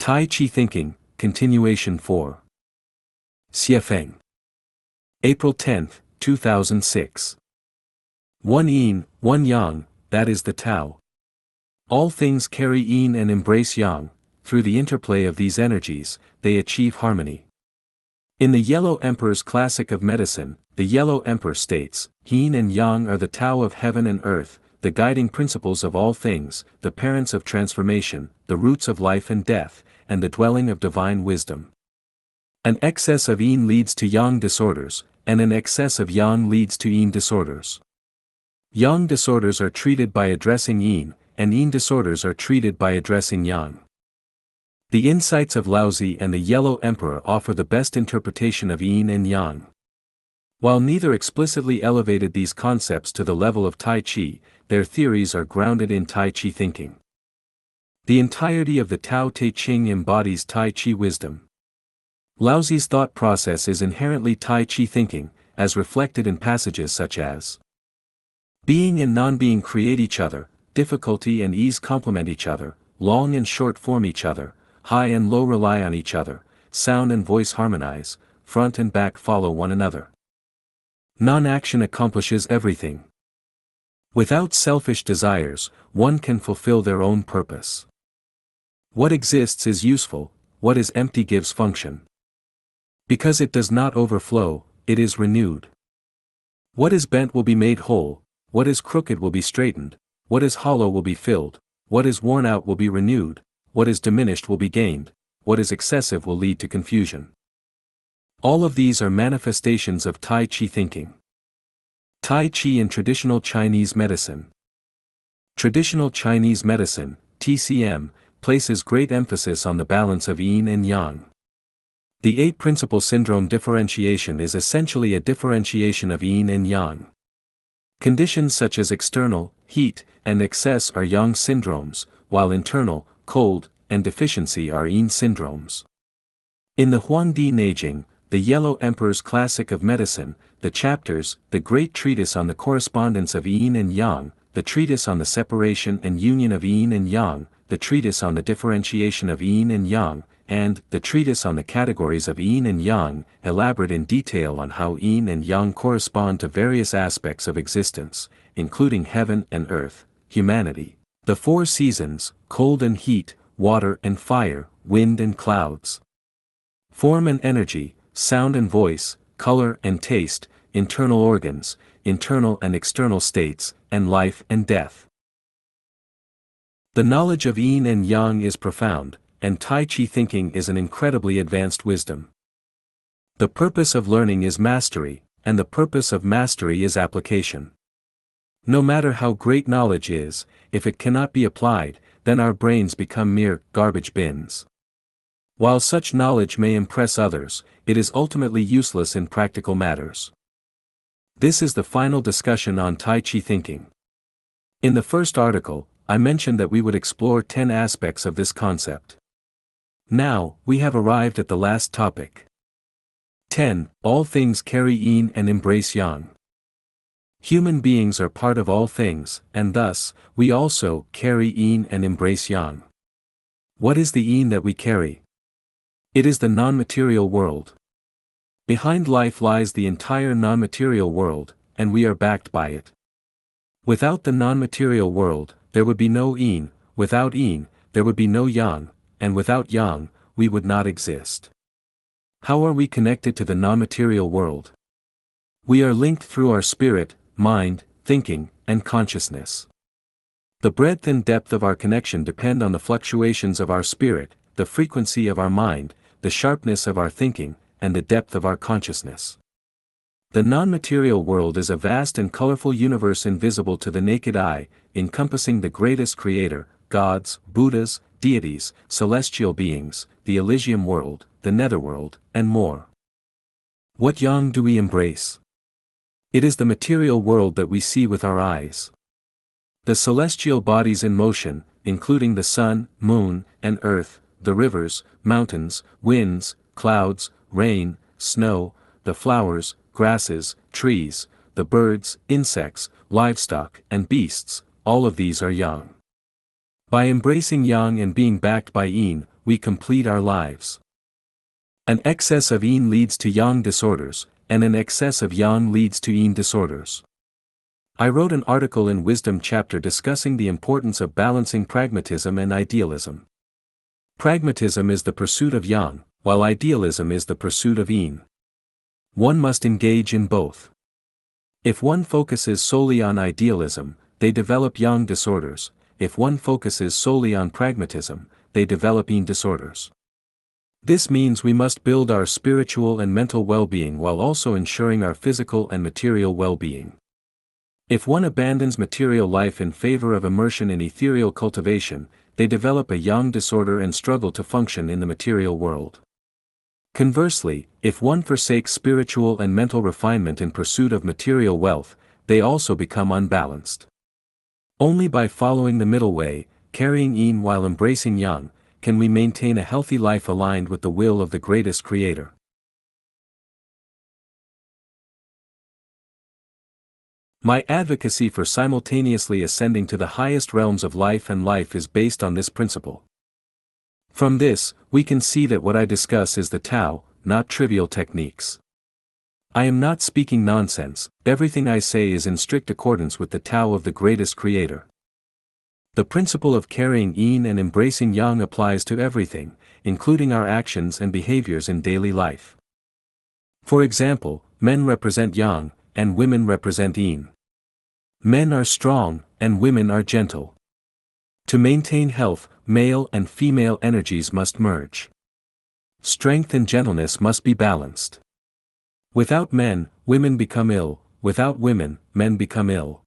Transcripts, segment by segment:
Tai Chi Thinking, Continuation 4. Xiefeng. April 10, 2006. One yin, one yang, that is the Tao. All things carry yin and embrace yang. Through the interplay of these energies, they achieve harmony. In the Yellow Emperor's Classic of Medicine, the Yellow Emperor states, Yin and Yang are the Tao of heaven and earth, the guiding principles of all things, the parents of transformation, the roots of life and death, and the dwelling of divine wisdom. An excess of yin leads to yang disorders, and an excess of yang leads to yin disorders. Yang disorders are treated by addressing yin, and yin disorders are treated by addressing yang. The insights of Laozi and the Yellow Emperor offer the best interpretation of yin and yang. While neither explicitly elevated these concepts to the level of Tai Chi, their theories are grounded in Tai Chi thinking. The entirety of the Tao Te Ching embodies Tai Chi wisdom. Laozi's thought process is inherently Tai Chi thinking, as reflected in passages such as being and non-being create each other, difficulty and ease complement each other, long and short form each other, high and low rely on each other, sound and voice harmonize, front and back follow one another. Non-action accomplishes everything. Without selfish desires, one can fulfill their own purpose. What exists is useful, what is empty gives function. Because it does not overflow, it is renewed. What is bent will be made whole, what is crooked will be straightened, what is hollow will be filled, what is worn out will be renewed, what is diminished will be gained, what is excessive will lead to confusion. All of these are manifestations of Tai Chi thinking. Tai Chi in traditional Chinese medicine. Traditional Chinese medicine, TCM, places great emphasis on the balance of yin and yang. The 8 principle syndrome differentiation is essentially a differentiation of yin and yang. Conditions such as external, heat, and excess are yang syndromes, while internal, cold, and deficiency are yin syndromes. In the Huangdi Neijing, the Yellow Emperor's Classic of Medicine, the chapters, the Great Treatise on the Correspondence of Yin and Yang, the Treatise on the Separation and Union of Yin and Yang, the Treatise on the Differentiation of Yin and Yang, and the Treatise on the Categories of Yin and Yang, elaborate in detail on how Yin and Yang correspond to various aspects of existence, including heaven and earth, humanity, the 4 seasons, cold and heat, water and fire, wind and clouds, form and energy, sound and voice, color and taste, internal organs, internal and external states, and life and death. The knowledge of yin and yang is profound, and Tai Chi thinking is an incredibly advanced wisdom. The purpose of learning is mastery, and the purpose of mastery is application. No matter how great knowledge is, if it cannot be applied, then our brains become mere garbage bins. While such knowledge may impress others, it is ultimately useless in practical matters. This is the final discussion on Tai Chi thinking. In the first article, I mentioned that we would explore 10 aspects of this concept. Now, we have arrived at the last topic. 10. All things carry yin and embrace yang. Human beings are part of all things, and thus, we also carry yin and embrace yang. What is the yin that we carry? It is the non-material world. Behind life lies the entire non-material world, and we are backed by it. Without the non-material world, there would be no yin, without yin, there would be no yang, and without yang, we would not exist. How are we connected to the non-material world? We are linked through our spirit, mind, thinking, and consciousness. The breadth and depth of our connection depend on the fluctuations of our spirit, the frequency of our mind, the sharpness of our thinking, and the depth of our consciousness. The non-material world is a vast and colorful universe invisible to the naked eye, encompassing the greatest creator, gods, Buddhas, deities, celestial beings, the Elysium world, the netherworld, and more. What yang do we embrace? It is the material world that we see with our eyes. The celestial bodies in motion, including the sun, moon, and earth, the rivers, mountains, winds, clouds, rain, snow, the flowers, grasses, trees, the birds, insects, livestock, and beasts, all of these are yang. By embracing yang and being backed by yin, we complete our lives. An excess of yin leads to yang disorders, and an excess of yang leads to yin disorders. I wrote an article in Wisdom chapter discussing the importance of balancing pragmatism and idealism. Pragmatism is the pursuit of yang, while idealism is the pursuit of yin. One must engage in both. If one focuses solely on idealism, they develop yang disorders. If one focuses solely on pragmatism, they develop yin disorders. This means we must build our spiritual and mental well-being while also ensuring our physical and material well-being. If one abandons material life in favor of immersion in ethereal cultivation, they develop a yang disorder and struggle to function in the material world. Conversely, if one forsakes spiritual and mental refinement in pursuit of material wealth, they also become unbalanced. Only by following the middle way, carrying yin while embracing yang, can we maintain a healthy life aligned with the will of the greatest creator. My advocacy for simultaneously ascending to the highest realms of life and life is based on this principle. From this, we can see that what I discuss is the Tao, not trivial techniques. I am not speaking nonsense, everything I say is in strict accordance with the Tao of the greatest creator. The principle of carrying yin and embracing yang applies to everything, including our actions and behaviors in daily life. For example, men represent yang, and women represent yin. Men are strong, and women are gentle. To maintain health, male and female energies must merge. Strength and gentleness must be balanced. Without men, women become ill, without women, men become ill.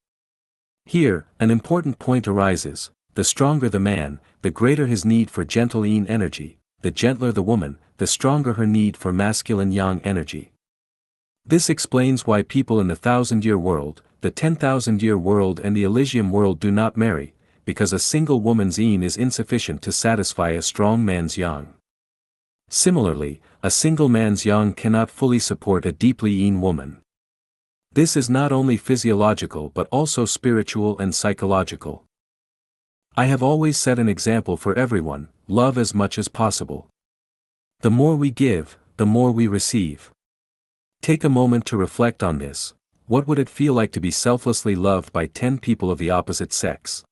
Here, an important point arises: the stronger the man, the greater his need for gentle yin energy, the gentler the woman, the stronger her need for masculine yang energy. This explains why people in the 1,000-year world, the 10,000-year world and the Elysium world do not marry, because a single woman's yin is insufficient to satisfy a strong man's yang. Similarly, a single man's yang cannot fully support a deeply yin woman. This is not only physiological but also spiritual and psychological. I have always set an example for everyone: love as much as possible. The more we give, the more we receive. Take a moment to reflect on this. What would it feel like to be selflessly loved by 10 people of the opposite sex?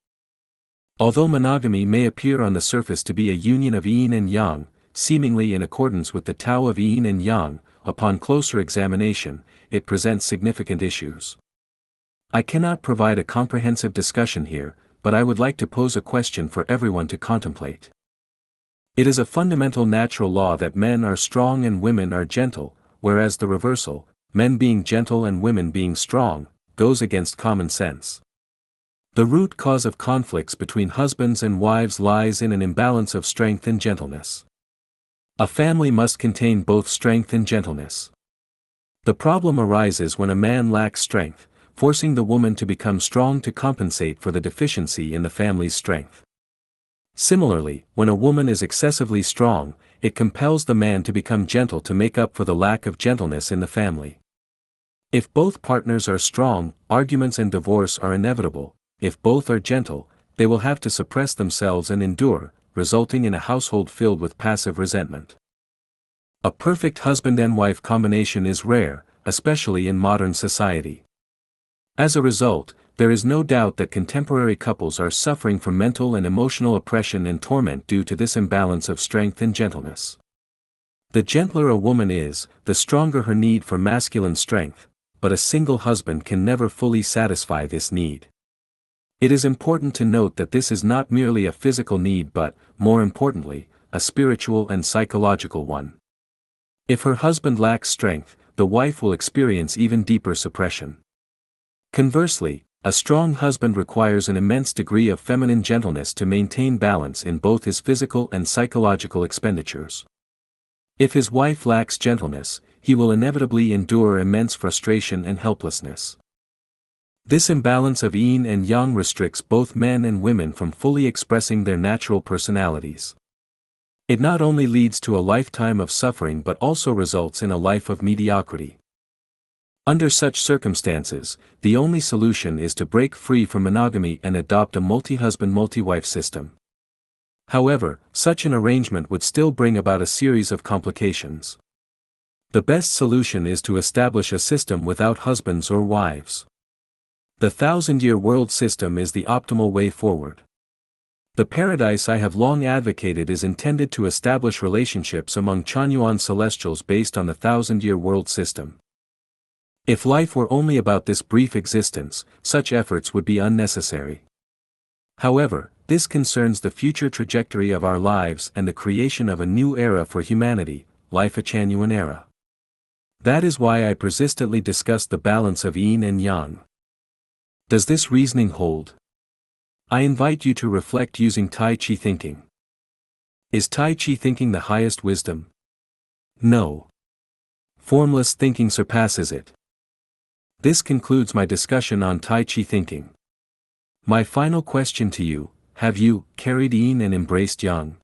Although monogamy may appear on the surface to be a union of yin and yang, seemingly in accordance with the Tao of yin and yang, upon closer examination, it presents significant issues. I cannot provide a comprehensive discussion here, but I would like to pose a question for everyone to contemplate. It is a fundamental natural law that men are strong and women are gentle, whereas the reversal, men being gentle and women being strong, goes against common sense. The root cause of conflicts between husbands and wives lies in an imbalance of strength and gentleness. A family must contain both strength and gentleness. The problem arises when a man lacks strength, forcing the woman to become strong to compensate for the deficiency in the family's strength. Similarly, when a woman is excessively strong, it compels the man to become gentle to make up for the lack of gentleness in the family. If both partners are strong, arguments and divorce are inevitable. If both are gentle, they will have to suppress themselves and endure, resulting in a household filled with passive resentment. A perfect husband and wife combination is rare, especially in modern society. As a result, there is no doubt that contemporary couples are suffering from mental and emotional oppression and torment due to this imbalance of strength and gentleness. The gentler a woman is, the stronger her need for masculine strength, but a single husband can never fully satisfy this need. It is important to note that this is not merely a physical need but, more importantly, a spiritual and psychological one. If her husband lacks strength, the wife will experience even deeper suppression. Conversely, a strong husband requires an immense degree of feminine gentleness to maintain balance in both his physical and psychological expenditures. If his wife lacks gentleness, he will inevitably endure immense frustration and helplessness. This imbalance of yin and yang restricts both men and women from fully expressing their natural personalities. It not only leads to a lifetime of suffering but also results in a life of mediocrity. Under such circumstances, the only solution is to break free from monogamy and adopt a multi-husband multi-wife system. However, such an arrangement would still bring about a series of complications. The best solution is to establish a system without husbands or wives. The 1,000-year world system is the optimal way forward. The paradise I have long advocated is intended to establish relationships among Chanyuan celestials based on the 1,000-year world system. If life were only about this brief existence, such efforts would be unnecessary. However, this concerns the future trajectory of our lives and the creation of a new era for humanity, Lifechanyuan era. That is why I persistently discuss the balance of yin and yang. Does this reasoning hold? I invite you to reflect using Tai Chi thinking. Is Tai Chi thinking the highest wisdom? No. Formless thinking surpasses it. This concludes my discussion on Tai Chi thinking. My final question to you: have you carried yin and embraced yang?